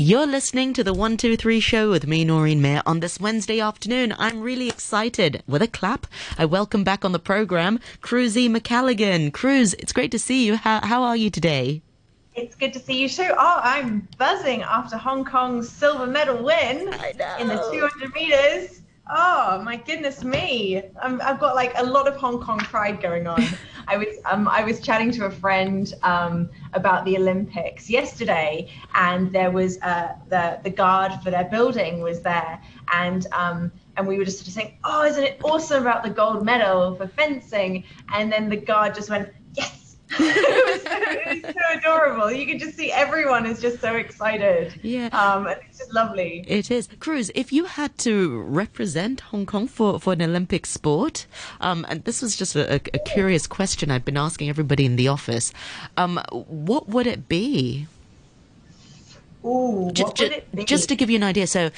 You're listening to the 123 show with me, Noreen Mayer. On this Wednesday afternoon, I'm really excited. With a clap, I welcome back on the program Cruzy McCalligan. Cruz, it's great to see you. How are you today? It's good to see you too. Oh, I'm buzzing after Hong Kong's silver medal win in the 200 meters. Oh my goodness me! I've got like a lot of Hong Kong pride going on. I was chatting to a friend about the Olympics yesterday, and there was the guard for their building was there, and we were just sort of saying, oh, isn't it awesome about the gold medal for fencing? And then the guard just went, yes. It was so adorable. You can just see everyone is just so excited. Yeah. It's just lovely. It is. Cruz, if you had to represent Hong Kong for an Olympic sport, and this was just a curious question I've been asking everybody in the office, what would it be? Ooh, what would it be? Just to give you an idea. So,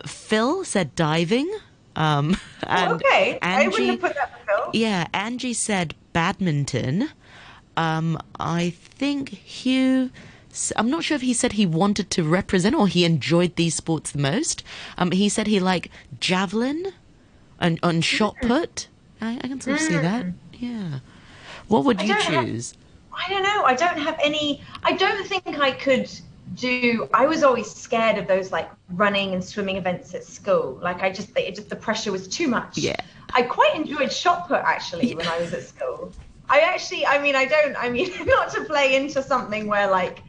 Phil said diving. Okay. Angie, I wouldn't have put that for Phil. Yeah, Angie said badminton. I think Hugh, I'm not sure if he said he wanted to represent or he enjoyed these sports the most. He said he liked javelin and shot put. I can sort of see that. Yeah. What would you choose? I don't know. I don't have any. I don't think I could do. I was always scared of those like running and swimming events at school. Like the pressure was too much. Yeah. I quite enjoyed shot put actually when I was at school. not to play into something where like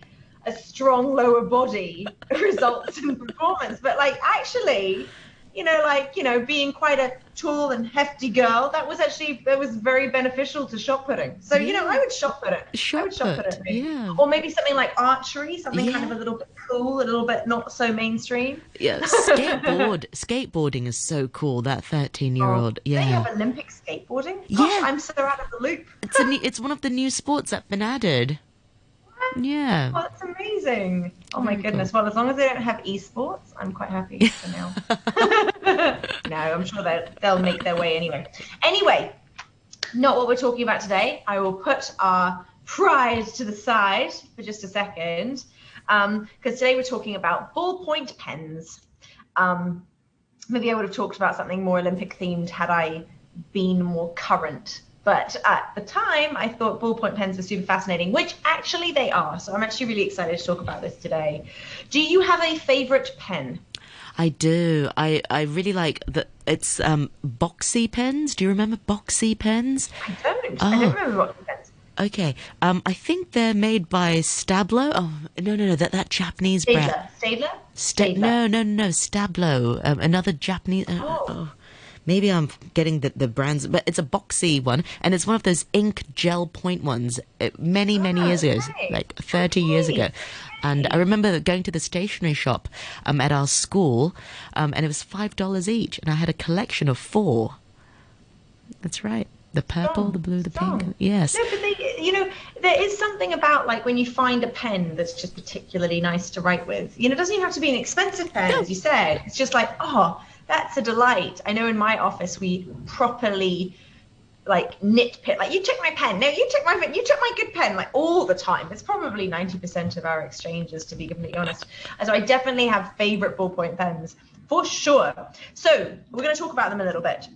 a strong lower body results in performance, but like actually, being quite a tall and hefty girl, that was very beneficial to shot putting. So, I would shot put it. I would shot put it. Yeah. Or maybe something like archery, something kind of a little bit cool, a little bit not so mainstream. Yeah, skateboarding is so cool, that 13-year-old. Yeah. They have Olympic skateboarding? Gosh, Yeah. I'm so out of the loop. It's one of the new sports that's been added. Yeah. Oh, that's amazing. Oh my goodness. Well, as long as they don't have esports, I'm quite happy for now. No, I'm sure they'll make their way anyway. Anyway, not what we're talking about today. I will put our pride to the side for just a second, because today we're talking about ballpoint pens. Maybe I would have talked about something more Olympic themed had I been more current. But at the time, I thought ballpoint pens were super fascinating, which actually they are. So I'm actually really excited to talk about this today. Do you have a favorite pen? I do. I really like it's boxy pens. Do you remember boxy pens? I don't. I don't remember boxy pens. Okay. I think they're made by Stablo. Oh, no. That Japanese brand. Staedtler? No. Stablo. Another Japanese. Maybe I'm getting the brands, but it's a boxy one, and it's one of those ink gel point ones many years ago, like 30 years ago. And I remember going to the stationery shop at our school, and it was $5 each, and I had a collection of 4. That's right. The purple, the blue, the pink. Yes. No, but there is something about like when you find a pen that's just particularly nice to write with. It doesn't even have to be an expensive pen, as you said. It's just like, oh, that's a delight. I know in my office we properly like nitpick, like you took my pen, no, you took my good pen, like all the time. It's probably 90% of our exchanges, to be completely honest. So I definitely have favorite ballpoint pens for sure. So we're going to talk about them a little bit.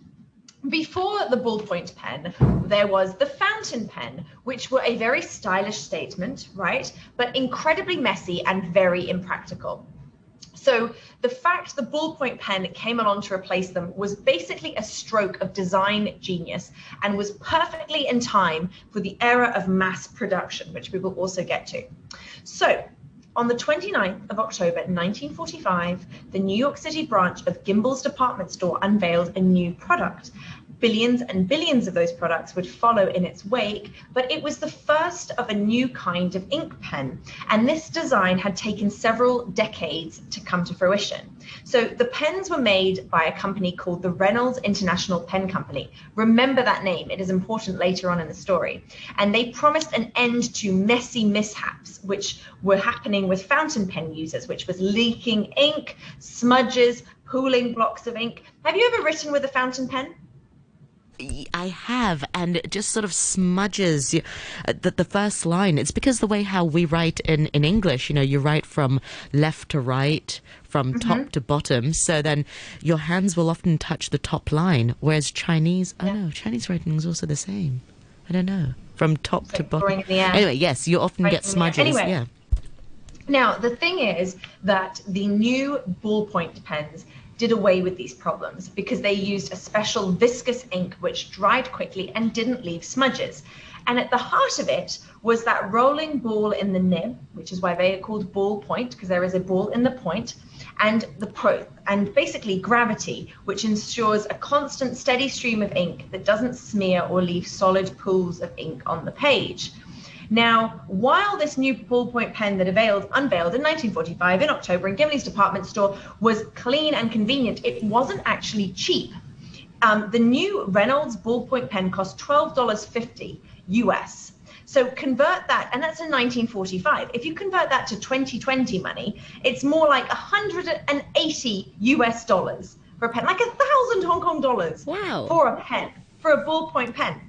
Before the ballpoint pen, there was the fountain pen, which were a very stylish statement, right? But incredibly messy and very impractical. So the fact the ballpoint pen came along to replace them was basically a stroke of design genius and was perfectly in time for the era of mass production, which we will also get to. So on the 29th of October 1945, the New York City branch of Gimbel's department store unveiled a new product. Billions and billions of those products would follow in its wake, but it was the first of a new kind of ink pen, and this design had taken several decades to come to fruition. So the pens were made by a company called the Reynolds International Pen Company. Remember that name, it is important later on in the story. And they promised an end to messy mishaps, which were happening with fountain pen users, which was leaking ink, smudges, pooling blocks of ink. Have you ever written with a fountain pen? I have, and it just sort of smudges the first line. It's because the way how we write in English, you write from left to right, from top to bottom, so then your hands will often touch the top line, whereas Chinese, Chinese writing is also the same. I don't know. From top to bottom. Anyway, yes, you often get smudges. Anyway. Yeah. Now, the thing is that the new ballpoint pens did away with these problems because they used a special viscous ink which dried quickly and didn't leave smudges. And at the heart of it was that rolling ball in the nib, which is why they are called ballpoint, because there is a ball in the point, and and basically gravity, which ensures a constant steady stream of ink that doesn't smear or leave solid pools of ink on the page. Now, while this new ballpoint pen that unveiled in 1945 in October in Gimli's department store was clean and convenient, it wasn't actually cheap. The new Reynolds ballpoint pen cost $12.50 US. So convert that, and that's in 1945. If you convert that to 2020 money, it's more like 180 US dollars for a pen, like 1,000 Hong Kong dollars. Wow. For a pen, for a ballpoint pen.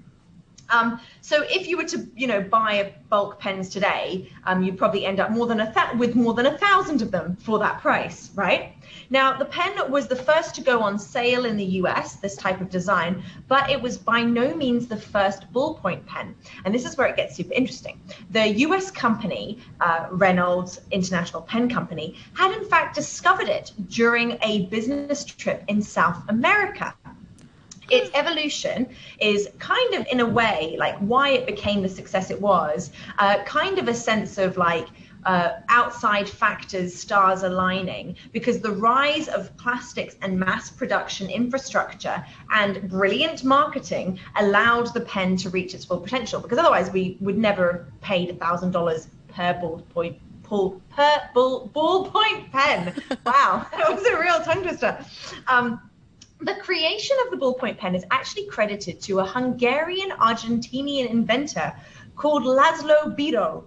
So if you were to, buy bulk pens today, you'd probably end up with more than 1,000 of them for that price, right? Now, the pen was the first to go on sale in the US, this type of design, but it was by no means the first ballpoint pen. And this is where it gets super interesting. The US company, Reynolds International Pen Company, had in fact discovered it during a business trip in South America. Its evolution is kind of, in a way, like why it became the success it was, kind of a sense of like outside factors, stars aligning, because the rise of plastics and mass production infrastructure and brilliant marketing allowed the pen to reach its full potential, because otherwise we would never have paid $1,000 per ballpoint pen. Wow, that was a real tongue twister. The creation of the ballpoint pen is actually credited to a Hungarian-Argentinian inventor called Laszlo Biro,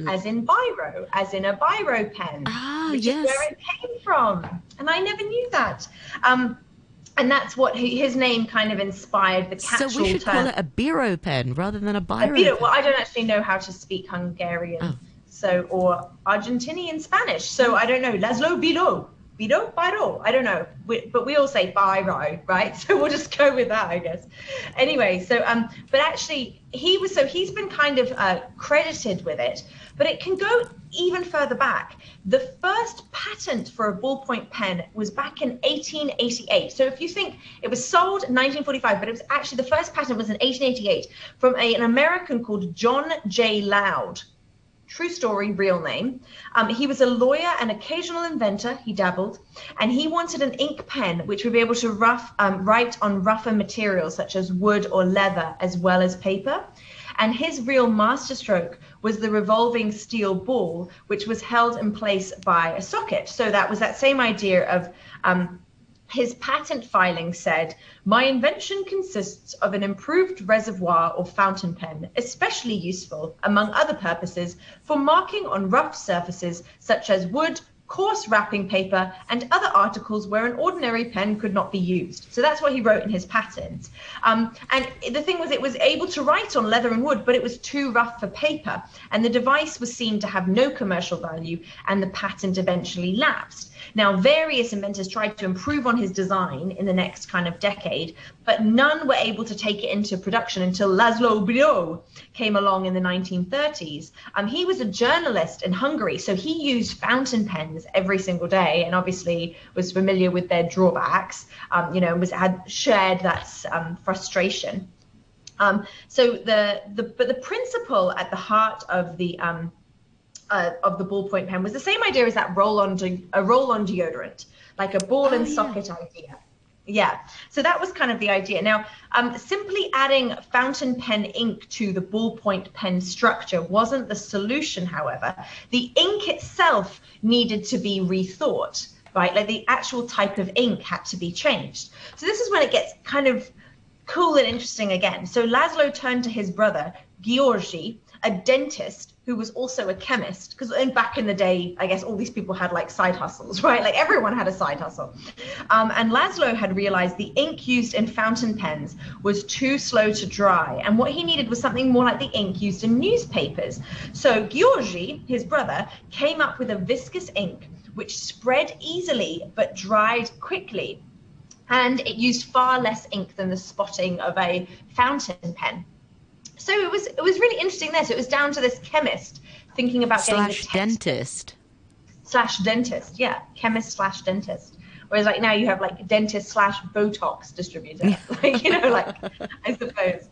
as in biro, as in a biro pen, which is where it came from. And I never knew that. And that's what his name kind of inspired the catch-all term. So we should call it a biro pen rather than a biro pen. Well, I don't actually know how to speak Hungarian, or Argentinian Spanish, so I don't know. Laszlo Biro. Biro? I don't know. But we all say biro, right? So we'll just go with that, I guess. Anyway, so, but actually, he's been kind of credited with it, but it can go even further back. The first patent for a ballpoint pen was back in 1888. So if you think it was sold in 1945, but it was actually, the first patent was in 1888 from an American called John J. Loud. True story, real name. He was a lawyer and occasional inventor. He dabbled, and he wanted an ink pen which would be able to write on rougher materials such as wood or leather, as well as paper. And his real masterstroke was the revolving steel ball, which was held in place by a socket. So that was that same idea of his patent filing said, "My invention consists of an improved reservoir or fountain pen, especially useful, among other purposes, for marking on rough surfaces such as wood, coarse wrapping paper, and other articles where an ordinary pen could not be used." So that's what he wrote in his patent. And the thing was, it was able to write on leather and wood, but it was too rough for paper. And the device was seen to have no commercial value, and the patent eventually lapsed. Now, various inventors tried to improve on his design in the next kind of decade, but none were able to take it into production until Laszlo Biro came along in the 1930s. He was a journalist in Hungary, so he used fountain pens every single day, and obviously was familiar with their drawbacks, had shared that frustration. So the principle at the heart of the ballpoint pen was the same idea as that roll-on deodorant, like a ball and socket idea. Yeah, so that was kind of the idea. Now, simply adding fountain pen ink to the ballpoint pen structure wasn't the solution, however. The ink itself needed to be rethought, right? Like the actual type of ink had to be changed. So this is when it gets kind of cool and interesting again. So Laszlo turned to his brother, Georgi, a dentist who was also a chemist, because back in the day, I guess all these people had like side hustles, right? Like everyone had a side hustle. And Laszlo had realized the ink used in fountain pens was too slow to dry. And what he needed was something more like the ink used in newspapers. So Gyorgy, his brother, came up with a viscous ink which spread easily but dried quickly. And it used far less ink than the spotting of a fountain pen. So it was really interesting there. So it was down to this chemist thinking about getting the dentist. /dentist, yeah, chemist/dentist. Whereas like now you have like dentist/Botox distributor, like, you know, like, I suppose.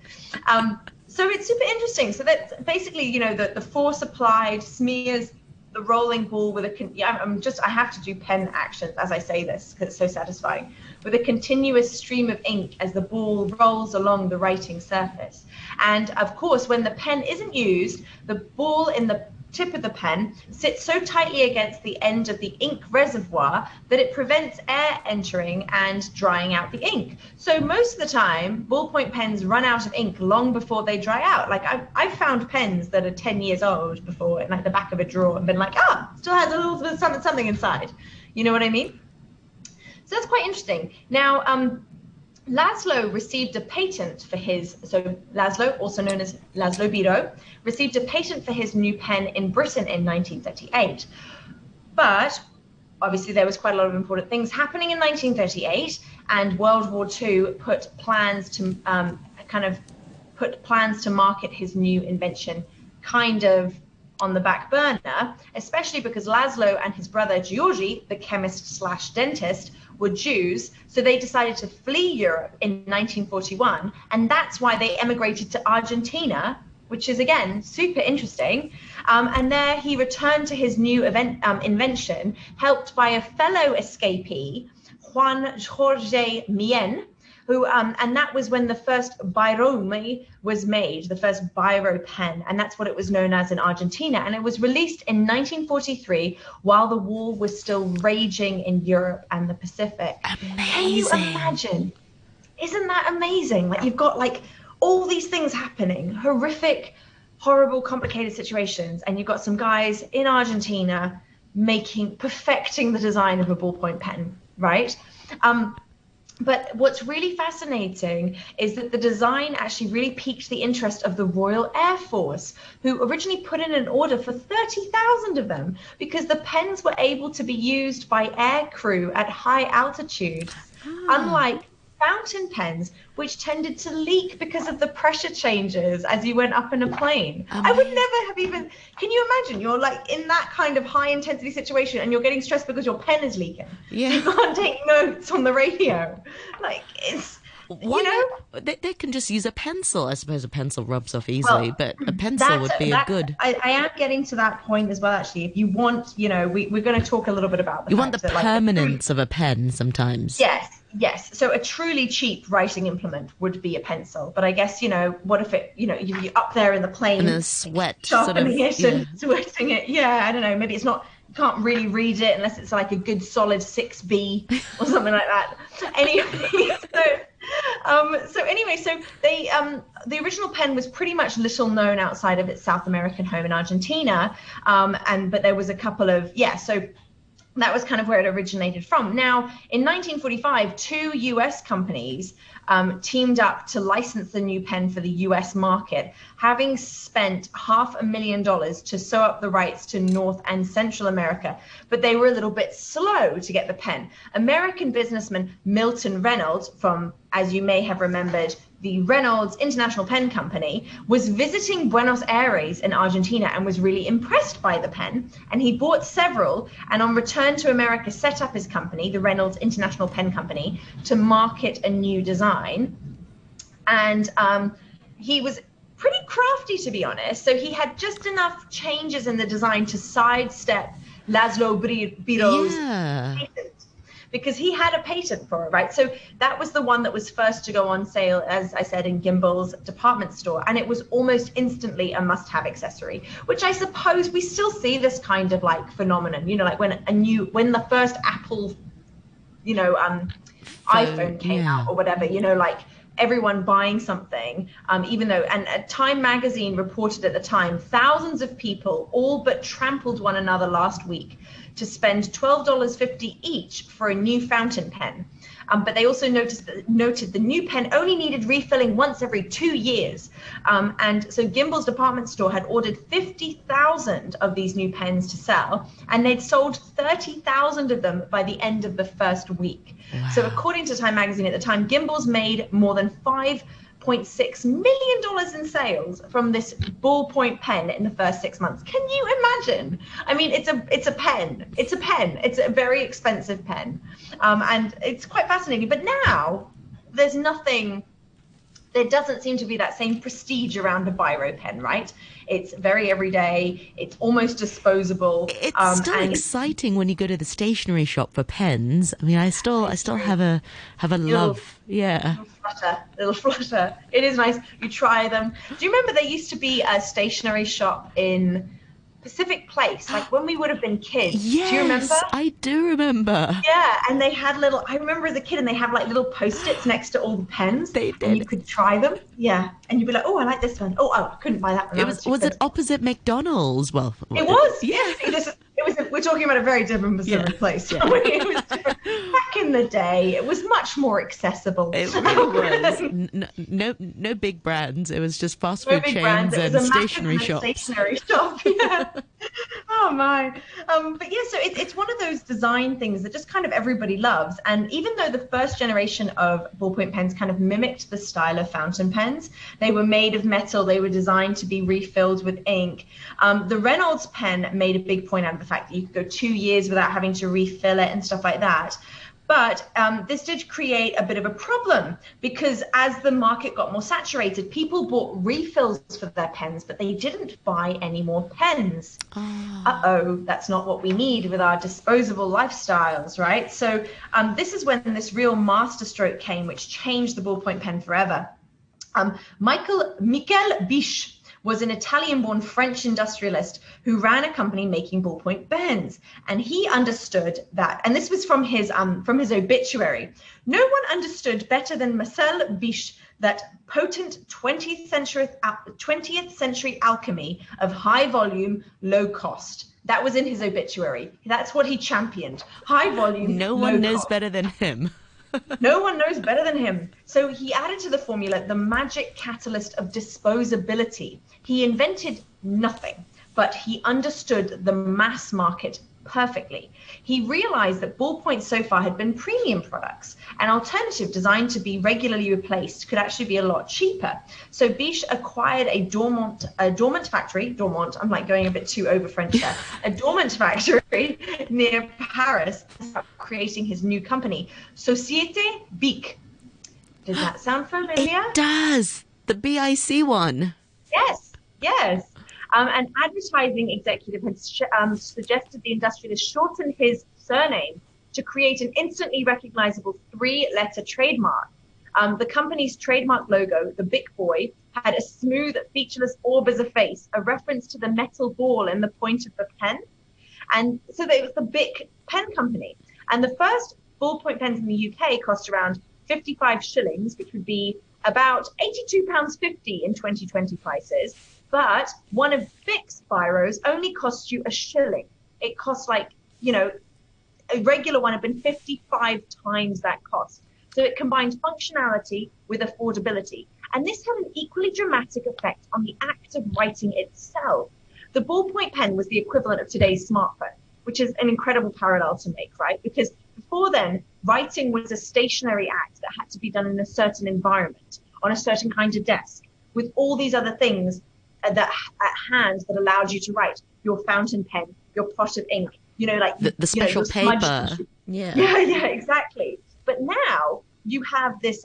So it's super interesting. So that's basically, the force applied smears the rolling ball with I have to do pen actions as I say this because it's so satisfying, with a continuous stream of ink as the ball rolls along the writing surface. And of course, when the pen isn't used, the ball in the tip of the pen sits so tightly against the end of the ink reservoir that it prevents air entering and drying out the ink. So most of the time, ballpoint pens run out of ink long before they dry out. Like I've found pens that are 10 years old before in like the back of a drawer and been like, still has a little bit of something inside. You know what I mean? So that's quite interesting. Now, Laszlo received a patent for Laszlo, also known as Laszlo Biro, received a patent for his new pen in Britain in 1938. But obviously there was quite a lot of important things happening in 1938, and World War II put plans to market his new invention kind of on the back burner, especially because Laszlo and his brother Gyorgy, the chemist/dentist, were Jews, so they decided to flee Europe in 1941, and that's why they emigrated to Argentina, which is again super interesting. And there he returned to his new invention, helped by a fellow escapee, Juan Jorge Mien, who and that was when the first Birome was made, the first biro pen, and that's what it was known as in Argentina. And it was released in 1943 while the war was still raging in Europe and the Pacific. Amazing. Can you imagine? Isn't that amazing? Like, you've got like all these things happening, horrific, horrible, complicated situations, and you've got some guys in Argentina perfecting the design of a ballpoint pen, right? But what's really fascinating is that the design actually really piqued the interest of the Royal Air Force, who originally put in an order for 30,000 of them because the pens were able to be used by air crew at high altitudes, unlike fountain pens, which tended to leak because of the pressure changes as you went up in a plane. I would never have even, can you imagine? You're like in that kind of high intensity situation and you're getting stressed because your pen is leaking. Yeah. You can't take notes on the radio. Like, it's, They can just use a pencil. I suppose a pencil rubs off easily, but a pencil would be a good. I am getting to that point as well, actually. If you want, we're going to talk a little bit about You want the permanence of a pen sometimes. Yes. So a truly cheap writing implement would be a pencil. But I guess, what if it, you're up there in the plane. And then sweat. Sharpening it and sweating it. Yeah, I don't know. Maybe it's not, you can't really read it unless it's like a good solid 6B or something like that. Anyway, so the original pen was pretty much little known outside of its South American home in Argentina. But there was a couple of, so that was kind of where it originated from. Now, in 1945, two US companies teamed up to license the new pen for the US market, having spent $500,000 to sew up the rights to North and Central America. But they were a little bit slow to get the pen. American businessman Milton Reynolds, from, as you may have remembered, the Reynolds International Pen Company, was visiting Buenos Aires in Argentina and was really impressed by the pen. And he bought several, and on return to America, set up his company, the Reynolds International Pen Company, to market a new design. And he was pretty crafty, to be honest. So he had just enough changes in the design to sidestep Laszlo Biro's patent, because he had a patent for it, right? So that was the one that was first to go on sale, as I said, in Gimbel's department store. And it was almost instantly a must-have accessory, which I suppose we still see this kind of like phenomenon, like when the first Apple, iPhone came out or whatever, like everyone buying something, even though, and Time magazine reported at the time, thousands of people all but trampled one another last week to spend $12.50 each for a new fountain pen. But they also noted the new pen only needed refilling once every 2 years. And so Gimbel's department store had ordered 50,000 of these new pens to sell, and they'd sold 30,000 of them by the end of the first week. Wow. So according to Time magazine at the time, Gimbel's made more than $5.6 million in sales from this ballpoint pen in the first 6 months. Can you imagine? I mean, it's a pen. It's a pen. It's a very expensive pen. And it's quite fascinating. But now there doesn't seem to be that same prestige around a biro pen, right? It's very everyday. It's almost disposable. It's still exciting when you go to the stationery shop for pens. I mean, I still have a love. Yeah. Little flutter. It is nice. You try them. Do you remember there used to be a stationery shop in Pacific Place, like when we would have been kids? Yes, do you remember? I do remember. Yeah, and they had I remember as a kid, and they have like little post-its next to all the pens. They did. And you could try them. Yeah, and you'd be like, oh, I like this one. Oh, I couldn't buy that one. Was it opposite McDonald's? Well, it was. Yeah. We're talking about a very different Pacific Place. Yeah. It was different. Back in the day, it was much more accessible. It really was. No big brands. It was just fast food chains and stationery shops. Stationery shop. Yeah. Oh my. But yeah, so it's one of those design things that just kind of everybody loves. And even though the first generation of ballpoint pens kind of mimicked the style of fountain pens, they were made of metal. They were designed to be refilled with ink. The Reynolds pen made a big point out of the fact that you could go 2 years without having to refill it and stuff like that. But this did create a bit of a problem, because as the market got more saturated, people bought refills for their pens, but they didn't buy any more pens. Uh-oh, that's not what we need with our disposable lifestyles, right? So this is when this real masterstroke came, which changed the ballpoint pen forever. Michel Biche was an Italian-born French industrialist who ran a company making ballpoint pens, and he understood that. And this was from his obituary. No one understood better than Marcel Biche that potent 20th century alchemy of high volume, low cost. That was in his obituary. That's what he championed. High volume. No one knows better than him. No one knows better than him. So he added to the formula the magic catalyst of disposability. He invented nothing, but he understood the mass market perfectly. He realized that ballpoints so far had been premium products. An alternative designed to be regularly replaced could actually be a lot cheaper. So Biche acquired a dormant factory. I'm like going a bit too over French there. A dormant factory near Paris, creating his new company, Société Bic. Does that sound familiar? It does. The BIC one. Yes. An advertising executive had suggested the industrialist shorten his surname to create an instantly recognizable 3-letter trademark. The company's trademark logo, the Bic Boy, had a smooth, featureless orb as a face, a reference to the metal ball in the point of the pen. And so it was the Bic Pen Company. And the first ballpoint pens in the UK cost around 55 shillings, which would be about £82.50 in 2020 prices. But one of Bic's biros only costs you a shilling. It costs a regular one had been 55 times that cost. So it combined functionality with affordability. And this had an equally dramatic effect on the act of writing itself. The ballpoint pen was the equivalent of today's smartphone, which is an incredible parallel to make, right? Because before then, writing was a stationary act that had to be done in a certain environment, on a certain kind of desk, with all these other things that at hand that allowed you to write your fountain pen, your pot of ink, the special paper. Yeah, exactly. But now you have this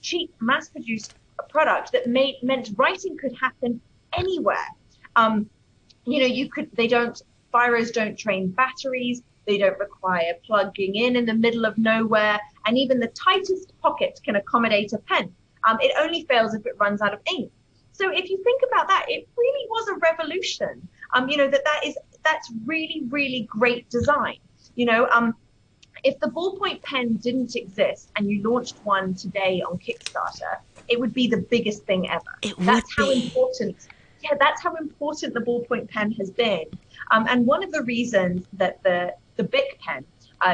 cheap, mass-produced product that meant writing could happen anywhere. Biros don't drain batteries. They don't require plugging in the middle of nowhere, and even the tightest pocket can accommodate a pen. It only fails if it runs out of ink. So if you think about that, it really was a revolution. That's really, really great design. If the ballpoint pen didn't exist and you launched one today on Kickstarter, it would be the biggest thing ever. That's how important. Yeah, that's how important the ballpoint pen has been. And one of the reasons that the Bic pen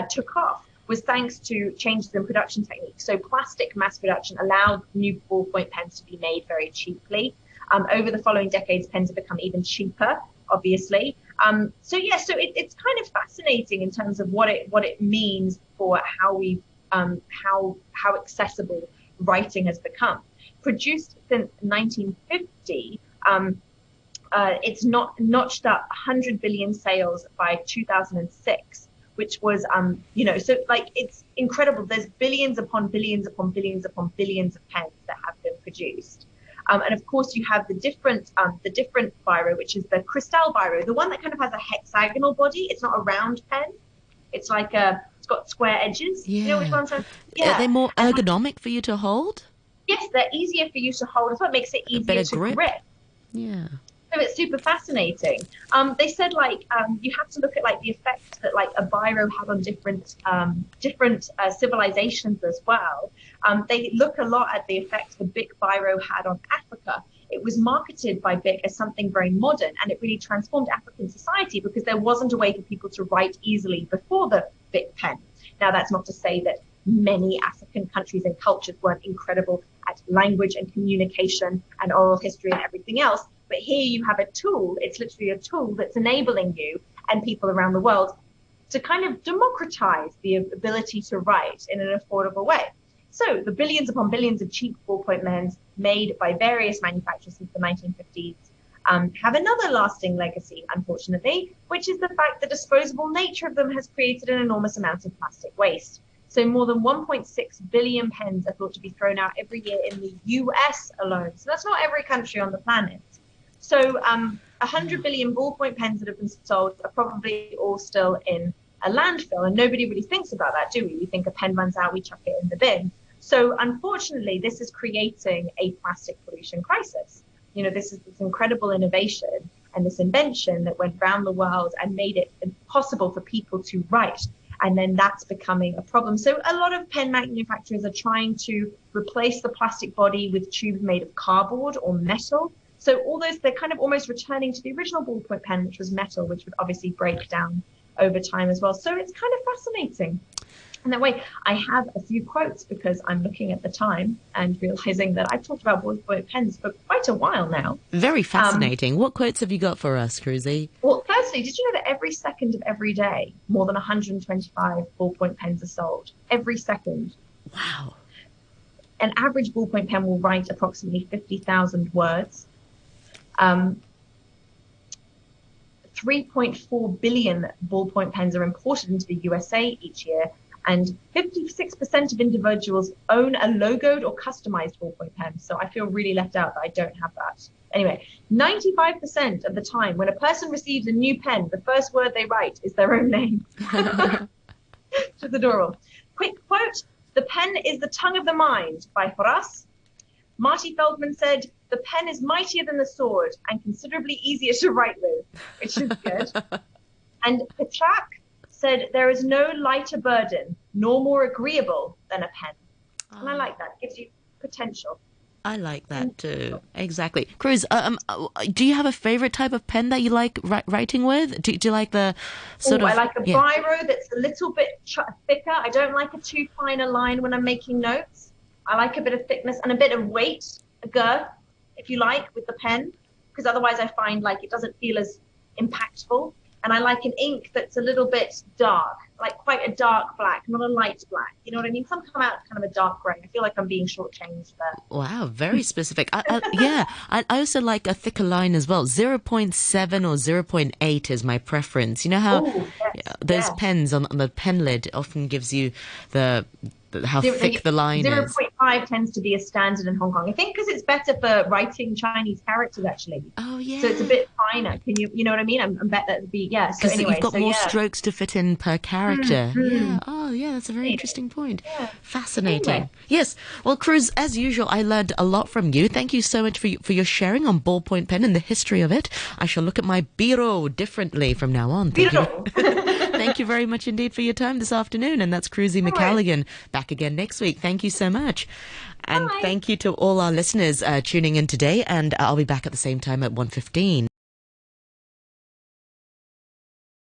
took off was thanks to changes in production techniques. So plastic mass production allowed new ballpoint pens to be made very cheaply. Over the following decades, pens have become even cheaper, obviously. So it's kind of fascinating in terms of what it means for how we how accessible writing has become. Produced since 1950, it's not notched up 100 billion sales by 2006. Which was, so like it's incredible. There's billions upon billions upon billions upon billions of pens that have been produced. And of course, you have the different biro, which is the Cristal biro, the one that kind of has a hexagonal body. It's not a round pen. It's like it's got square edges. Yeah. You know which one I'm saying? Yeah. Are they more ergonomic for you to hold? Yes, they're easier for you to hold. That's what makes it easier to grip. Yeah. So it's super fascinating. They said you have to look at the effect that a biro had on different civilizations as well. They look a lot at the effect the Bic biro had on Africa. It was marketed by Bic as something very modern, and it really transformed African society because there wasn't a way for people to write easily before the Bic pen. Now, that's not to say that many African countries and cultures weren't incredible at language and communication and oral history and everything else. But here you have a tool, it's literally a tool that's enabling you and people around the world to kind of democratize the ability to write in an affordable way. So the billions upon billions of cheap ballpoint pens made by various manufacturers since the 1950s have another lasting legacy, unfortunately, which is the fact the disposable nature of them has created an enormous amount of plastic waste. So more than 1.6 billion pens are thought to be thrown out every year in the US alone. So that's not every country on the planet. So 100 billion ballpoint pens that have been sold are probably all still in a landfill. And nobody really thinks about that, do we? We think a pen runs out, we chuck it in the bin. So unfortunately, this is creating a plastic pollution crisis. This is this incredible innovation and this invention that went around the world and made it impossible for people to write. And then that's becoming a problem. So a lot of pen manufacturers are trying to replace the plastic body with tubes made of cardboard or metal. So all those, they're kind of almost returning to the original ballpoint pen, which was metal, which would obviously break down over time as well. So it's kind of fascinating. And that way, I have a few quotes because I'm looking at the time and realizing that I've talked about ballpoint pens for quite a while now. Very fascinating. What quotes have you got for us, Cruzy? Well, firstly, did you know that every second of every day, more than 125 ballpoint pens are sold? Every second. Wow. An average ballpoint pen will write approximately 50,000 words. 3.4 billion ballpoint pens are imported into the USA each year, and 56% of individuals own a logoed or customized ballpoint pen. So I feel really left out that I don't have that. Anyway, 95% of the time when a person receives a new pen, the first word they write is their own name. Which is adorable. Quick quote, "The pen is the tongue of the mind" by Horace. Marty Feldman said, "The pen is mightier than the sword and considerably easier to write with," which is good. And Petrarch said, "There is no lighter burden, nor more agreeable than a pen." And I like that. It gives you potential. I like that too. Exactly. Cruz, do you have a favorite type of pen that you like writing with? Do you like the sort of... I like a biro that's a little bit thicker. I don't like a too fine a line when I'm making notes. I like a bit of thickness and a bit of weight, a girth, if you like, with the pen, because otherwise I find it doesn't feel as impactful. And I like an ink that's a little bit dark, like quite a dark black, not a light black. You know what I mean? Some come out kind of a dark grey. I feel like I'm being shortchanged there. Wow, very specific. I also like a thicker line as well. 0.7 or 0.8 is my preference. You know how those pens on the pen lid often gives you how thick the line is. 0.5 tends to be a standard in Hong Kong. I think because it's better for writing Chinese characters, actually. Oh, yeah. So it's a bit finer. You know what I mean? I bet that would be, yeah. So anyway, you've got more strokes to fit in per character. Yeah. Oh, yeah, that's a very interesting point. Yeah. Fascinating. Anyway. Yes. Well, Cruz, as usual, I learned a lot from you. Thank you so much for your sharing on ballpoint pen and the history of it. I shall look at my biro differently from now on. Thank you. thank you very much indeed for your time this afternoon. And that's Cruzy McCalligan back again next week. Thank you so much. And thank you to all our listeners tuning in today. And I'll be back at the same time at 1:15.